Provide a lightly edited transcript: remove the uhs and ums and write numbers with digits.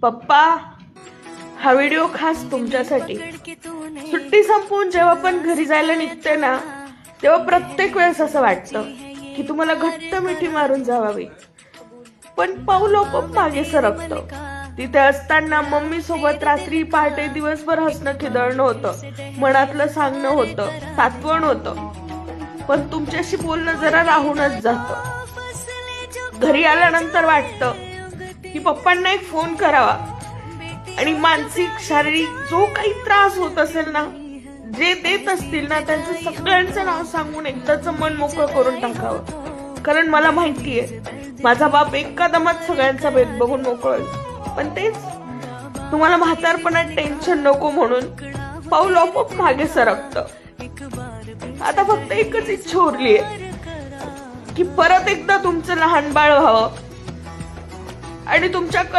पप्पा, हा व्हिडिओ खास तुमच्यासाठी. सुट्टी संपवून जेव्हा पण घरी जायला निघते ना, तेव्हा प्रत्येक वेळेस असं वाटतं की तुम्हाला घट्ट मिठी मारून जावावी, पण पाऊल आपोआप मागे सरकतं. तिथे असताना मम्मी सोबत रात्री पहाटे दिवसभर हसणं खिदळणं होतं, मनातलं सांगणं होतं, सात्वण होतं. पण तुमच्याशी बोलणं जरा राहूनच जातं. घरी आल्यानंतर वाटतं की पप्पांना एक फोन करावा आणि मानसिक शारीरिक जो काही त्रास होत असेल ना, जे देत असतील ना, त्यांचं सगळ्यांचं नाव सांगून एकदाच मन मोकळं करून टाकावं. कारण मला माहितीये माझा बाप एका दमात सगळ्यांचा भेद बघून मोकळ. पण तेच तुम्हाला म्हातारपणात टेन्शन नको म्हणून पाऊल आपोआप मागे सरकतं. आता फक्त एकच इच्छा उरलीये की परत एकदा तुमचं लहान बाळ व्हावं आणि तुमच्याकडे